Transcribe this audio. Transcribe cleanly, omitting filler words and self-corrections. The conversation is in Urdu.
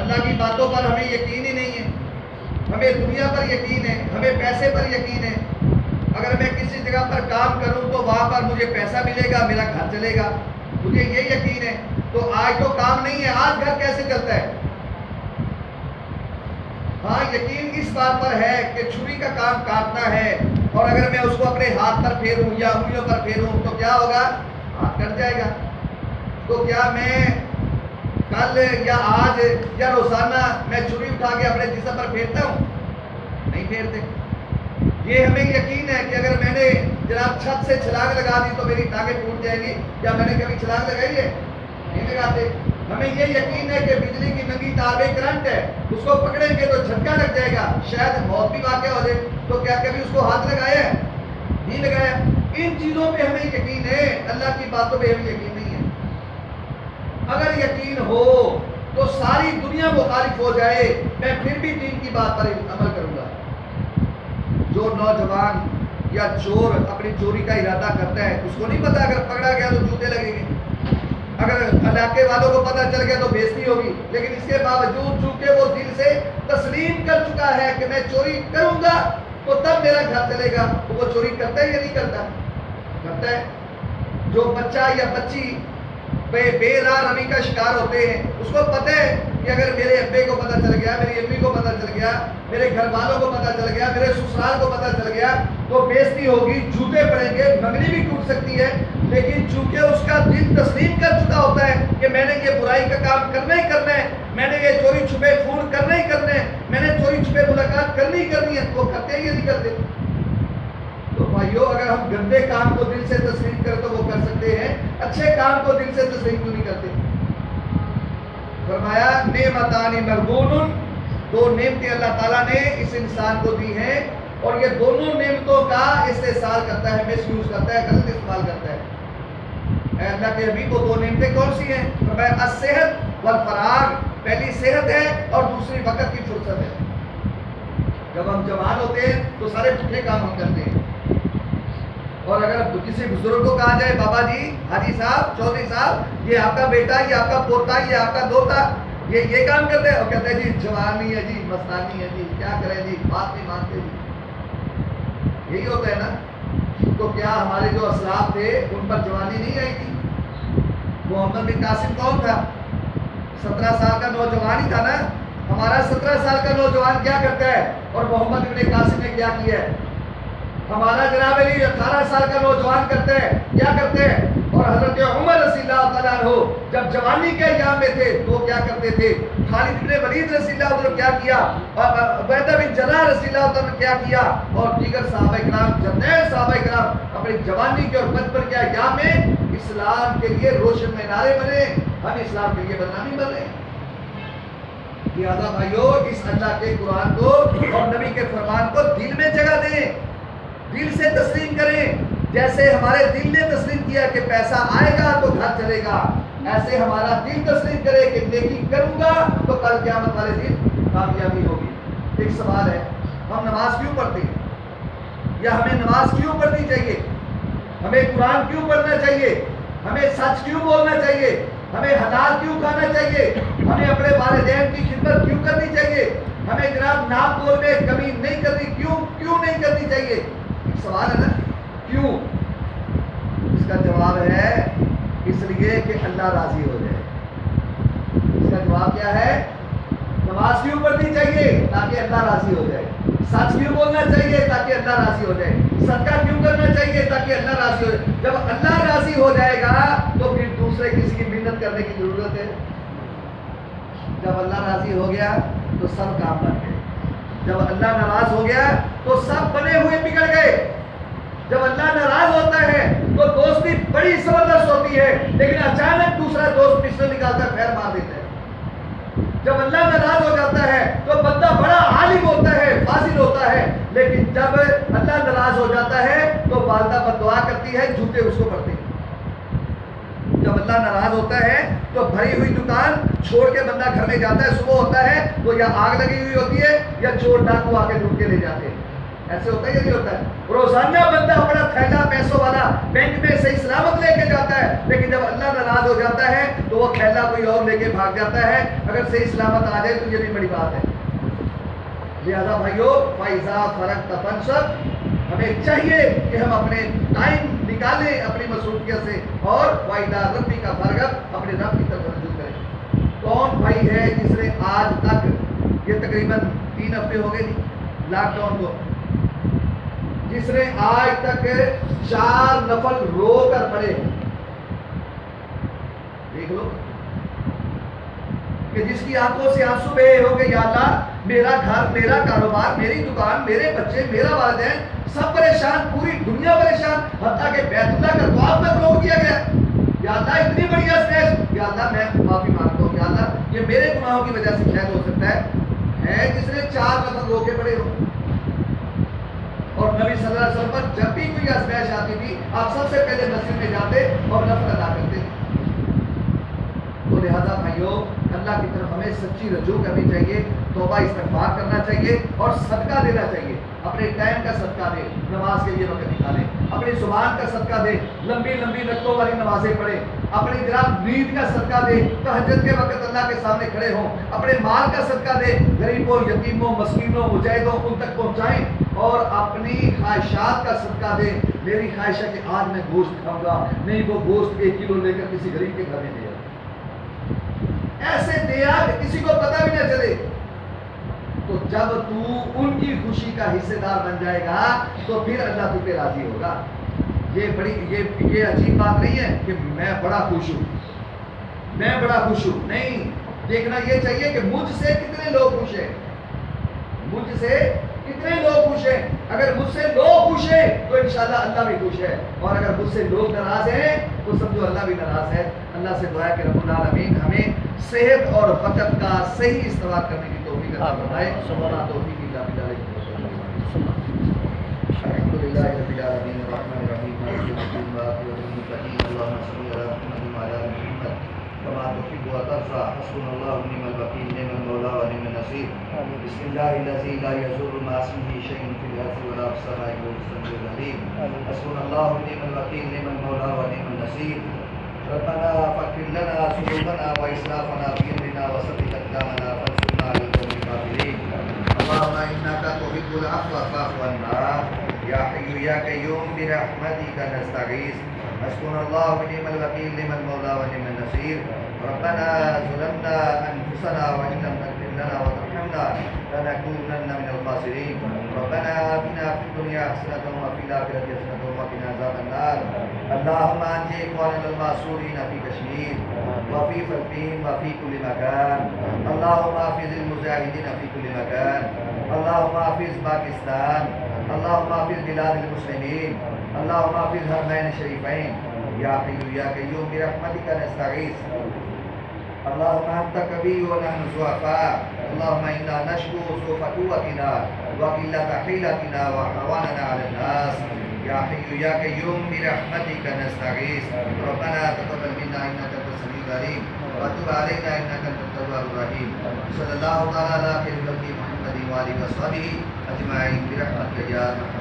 اللہ کی باتوں پر ہمیں یقین ہی نہیں ہے، ہمیں دنیا پر یقین ہے، ہمیں پیسے پر یقین ہے۔ اگر میں کسی جگہ پر کام کروں تو وہاں پر مجھے پیسہ ملے گا، میرا گھر چلے گا، مجھے یہ یقین ہے۔ تو آج تو کام نہیں ہے، آج گھر کیسے چلتا ہے؟ ہاں یقین اس بات پر ہے کہ چھری کا کام کاٹنا ہے، اور اگر میں اس کو اپنے ہاتھ پر پھیروں یا انگلیوں پر پھیروں تو کیا ہوگا؟ ہاتھ کٹ جائے گا۔ تو کیا میں کل یا آج یا روزانہ میں چھری اٹھا کے اپنے جسم پر پھیرتا ہوں؟ نہیں پھیرتے۔ یہ ہمیں یقین ہے کہ اگر میں نے جناب چھت سے چھلانگ لگا دی تو میری ٹانگیں ٹوٹ جائیں گی۔ کیا میں نے کبھی چھلانگ لگائی ہے؟ نہیں لگاتے۔ ہمیں یہ یقین ہے کہ بجلی کی ننگی تار میں کرنٹ ہے، اس کو پکڑیں گے تو جھٹکا لگ جائے گا، شاید موت بھی واقع ہو جائے۔ تو کیا کبھی اس کو ہاتھ لگایا ہے؟ نہیں لگایا۔ ان چیزوں پہ ہمیں یقین ہے، اللہ کی باتوں پہ ہمیں یقین نہیں ہے۔ اگر یقین ہو تو ساری دنیا مخالف ہو جائے، میں پھر بھی دین کی بات پر عمل کروں گا۔ جو نوجوان یا چور اپنی چوری کا ارادہ کرتا ہے، اس کو نہیں پتا اگر پکڑا گیا تو جوتے لگیں گے، اگر علاقے والوں کو پتہ چل گیا تو بےزتی ہوگی، لیکن اس کے باوجود چونکہ وہ دل سے تسلیم کر چکا ہے کہ میں چوری کروں گا تو تب میرا گھر چلے گا، تو وہ چوری کرتا ہے یا نہیں کرتا؟ کرتا ہے۔ جو بچہ یا بچی بے راہ روی کا شکار ہوتے ہیں، اس کو پتہ ہے کہ اگر میرے ابے کو پتہ چل گیا، میری امی کو پتہ چل گیا، میرے گھر والوں کو پتہ چل گیا، میرے سسرال کو پتہ چل گیا تو بےزتی ہوگی، جوتے پڑیں گے، منگنی بھی ٹوٹ سکتی ہے، لیکن چونکہ اس کا دل تسلیم کر چکا ہوتا ہے کہ میں نے یہ برائی کا کام کرنا ہی کرنا ہے، میں نے یہ چوری چھپے فون کرنا ہی کرنا ہے، میں نے چوری چھپے ملاقات کرنی ہی کرنی ہے، تو وہ کرتے ہی یا نہیں کرتے؟ تو بھائیو اگر ہم گندے کام کو دل سے تسلیم کریں تو وہ کر سکتے ہیں، اچھے کام کو دل سے تسلیم کیوں نہیں کرتے؟ فرمایا نعمتان مغبون، دو نعمتیں اللہ تعالیٰ نے اس انسان کو دی ہیں، اور یہ دونوں نعمتوں کا استحصال کرتا ہے، مس یوز کرتا ہے، غلط استعمال کرتا ہے۔ اے اللہ کے حبیب، وہ دو نعمتیں کون سی ہیں؟ فرمایا الصحت والفراغ، پہلی صحت ہے اور دوسری وقت کی فرصت ہے۔ جب ہم جوان ہوتے ہیں تو سارے پٹھے کام ہم کرتے ہیں، اور اگر کسی بزرگ کو کہا جائے بابا جی، حاجی صاحب، چودھری صاحب، یہ آپ کا بیٹا، یہ آپ کا پوتا، یہ آپ کا دوتا یہ کام کرتے ہیں، اور کہتے ہیں جی جوانی ہے جی، مستانی ہے جی، کیا کریں جی، بات نہیں مانتے جی۔ یہی ہوتا ہے نا؟ تو کیا ہمارے جو اسلاف تھے ان پر جوانی نہیں آئی تھی؟ محمد بن قاسم کون تھا؟ 17 سال کا نوجوان ہی تھا نا۔ ہمارا 17 سال کا نوجوان کیا کرتا ہے اور محمد بن قاسم نے کیا کیا ہے؟ ہمارا جناب علی 18 سال کا نوجوان کرتے ہیں، کیا کرتے ہیں؟ اور حضرت عمر رضی اللہ تعالیٰ عنہ جب جوانی کے ایام میں تھے تو کیا کرتے تھے؟ خالد بن ولید رضی اللہ عنہ کیا کیا، اور عبیدہ بن جراح رضی اللہ عنہ کیا کیا، اور دیگر صحابہ کرام، جتنے صحابہ کرام اپنی جوانی کے اور بچپن کے ایام میں اسلام کے لیے روشن مینارے بنے، ہم اسلام کے لیے بدنامی بن رہے ہیں۔ لہذا بھائیو اس اللہ کے قرآن کو اور نبی کے فرمان کو دل میں جگہ دیں، دل سے تسلیم کریں۔ جیسے ہمارے دل نے تسلیم کیا کہ پیسہ آئے گا تو گھر چلے گا، ایسے ہمارا دل تسلیم کرے کہ نیکی کروں گا تو کل قیامت والے دن کامیابی ہوگی۔ ایک سوال ہے، ہم نماز کیوں پڑھتے ہیں؟ یا ہمیں نماز کیوں پڑھنی چاہیے؟ ہمیں قرآن کیوں پڑھنا چاہیے؟ ہمیں سچ کیوں بولنا چاہیے؟ ہمیں حلال کیوں کھانا چاہیے؟ ہمیں اپنے والدین کی خدمت کیوں کرنی چاہیے؟ ہمیں جناب ناپ تول میں کمی نہیں کرنی کیوں نہیں کرنی چاہیے؟ ایک سوال ہے نا، کیوں؟ اس کا جواب ہے اس لیے کہ اللہ راضی ہو جائے۔ اس کا جواب کیا ہے؟ نماز کیوں پڑھنی چاہیے؟ تاکہ اللہ راضی ہو جائے۔ سچ کیوں بولنا چاہیے؟ تاکہ اللہ راضی ہو جائے۔ صدقہ کیوں کرنا چاہیے؟ تاکہ اللہ راضی ہو جائے۔ جب اللہ راضی ہو جائے گا تو پھر دوسرے کسی کی محنت کرنے کی ضرورت ہے؟ جب اللہ راضی ہو گیا تو سب کام بن گئے، جب اللہ ناراض ہو گیا تو سب بنے ہوئے بگڑ گئے۔ جب اللہ ناراض ہوتا ہے تو دوستی بڑی زبردست ہوتی ہے، لیکن اچانک دوسرا دوست پچھلے نکال کر پھیر مار دیتا ہے۔ جب اللہ ناراض ہو جاتا ہے تو بندہ بڑا عالم ہوتا ہے، فاضل ہوتا ہے، لیکن جب اللہ ناراض ہو جاتا ہے تو والدہ بددعا کرتی ہے، جوتے اس کو پڑتے ہیں۔ جب اللہ ناراض ہوتا ہے تو بھری ہوئی دکان چھوڑ کے بندہ گھر میں جاتا ہے، صبح ہوتا ہے تو یا آگ لگی ہوئی ہوتی ہے یا چور ڈاکو آ کے لوٹ کے لے جاتے ہیں۔ ایسے ہوتا ہے یا نہیں ہوتا ہے؟ روزانہ بندہ بڑا تھیلا پیسوں والا بینک میں صحیح سلامت لے کے جاتا ہے، لیکن جب اللہ ناراض ہو جاتا ہے تو وہ تھیلا کوئی اور لے کے بھاگ جاتا ہے۔ اگر صحیح سلامت آ جائے تو یہ بھی بڑی بات ہے۔ لہذا بھائیو فائزہ فرق تفنصب، ہمیں چاہیے کہ ہم اپنے ٹائم نکالیں اپنی مصروفیت سے، اور وائدہ ربی کا فرق اپنے رب کی طرف رجوع کریں۔ کون بھائی ہے جس نے آج تک، یہ تقریباً 3 ہفتے ہو گئے نہیں لاک ڈاؤن کو، جس نے آج تک 4 نفل رو کر پڑے؟ دیکھ لو کہ جس کی آنکھوں سے آنسو بہے ہو کہ یا اللہ میرا گھر، میرا کاروبار، میری دکان، میرے بچے، میرا والدین سب پریشان، پوری دنیا پریشان، حتیٰ کہ بیت اللہ کا طواف تک روک دیا گیا۔ یا اللہ اتنی بڑی اسٹیج، یا اللہ میں معافی مانگتا ہوں، یا اللہ یہ میرے گناہوں کی وجہ سے شاید ہو سکتا ہے جس نے 4 نفل رو کے پڑے ہو۔ اور نبی صلی اللہ علیہ وسلم پر جب بھی کوئی آزمائش آتی تھی آپ سب سے پہلے مسجد میں جاتے اور نفل ادا کرتے تھے۔ تو لہذا بھائیو اللہ کی طرف ہمیں سچی رجوع کرنی چاہیے، توبہ استغفار کرنا چاہیے اور صدقہ دینا چاہیے۔ اپنے ٹائم کا صدقہ دے، نماز کے لیے وقت نکالے، اپنی زبان کا صدقہ دے، لمبی لمبی رکعتوں والی نمازیں پڑھے، اپنی جناب نیند کا صدقہ دے، تہجد کے وقت اللہ کے سامنے کھڑے ہوں، اپنے مال کا صدقہ دے، غریبوں، یتیموں، مسکینوں، مجاہدوں ان تک پہنچائیں، اور اپنی خواہشات کا صدقہ دے۔ میری خواہش ہے کہ آج میں گوشت کھاؤں گا، نہیں وہ گوشت 1 کلو لے کر کسی غریب کے گھر میں دے آؤ، ایسے دیا کہ کسی کو پتہ بھی نہ چلے۔ تو جب تو ان کی خوشی کا حصے دار بن جائے گا تو پھر اللہ تجھ پہ راضی ہوگا۔ یہ عجیب بات نہیں ہے کہ میں بڑا خوش ہوں، میں بڑا خوش ہوں، نہیں، دیکھنا یہ چاہیے کہ مجھ سے کتنے لوگ خوش ہیں، مجھ سے کتنے لوگ خوش ہیں۔ اگر مجھ سے لوگ خوش ہیں تو انشاءاللہ اللہ بھی خوش ہے، اور اگر مجھ سے لوگ ناراض ہیں تو سمجھو اللہ بھی ناراض ہے۔ اللہ سے دعا ہے کہ رب العالمین ہمیں صحت اور وقت کا صحیح استعمال کرنے کی توفیق عطا فرمائے۔ سبحانہ توفیق اللہ بجلالہ۔ الحمدللہ رب العالمین الرحمن الرحیم مالک یوم الدین والعاقبۃ للمتقین اللهم صل علی محمد وعلی آل محمد كما تحب وترضى حسبنا الله ونعم الوكيل نعم المولى ونعم النصير بسم الله الذي لا يضر مع اسمه شيء في الارض ولا في السماء وهو السميع العليم حسبنا الله ونعم الوكيل نعم المولى ونعم النصير ربنا فاغفر لنا ذنوبنا واسرافنا في امرنا وثبت اقدامنا وانصرنا على القوم الكافرين اللهم انك تحب العفو فاعف عنا يا حي يا قيوم برحمتك نستغيث حسبنا الله ونعم الوكيل نعم المولى ونعم النصير ربنا ظلمنا انفسنا وان لم تغفر لنا وترحمنا لنكونن من الخاسرين ربنا آتنا في الدنيا حسنة وفي الآخرة حسنة وقنا عذاب النار اللهم انجِ اخواننا المأسورين في كشمير وفي فلسطين وفي كل مكان اللهم احفظ المجاهدين في كل مكان اللهم احفظ باكستان اللهم احفظ بلاد المسلمين اللهم احفظ الحرمين الشريفين يا حي يا قيوم برحمتك نستغيث اللهم انت قوي ونحن ضعفاء اللهم انا نشكو سوء قوتنا وقلة حيلتنا وهواننا على الناس يا حي يا قيوم برحمتك نستغيث ربنا تقبل منا انك انت السميع العليم وتب علينا انك انت التواب الرحيم صلى الله تعالى على خير خلق محمد وآله وصحبه اجمعين برحمتك يا ارحم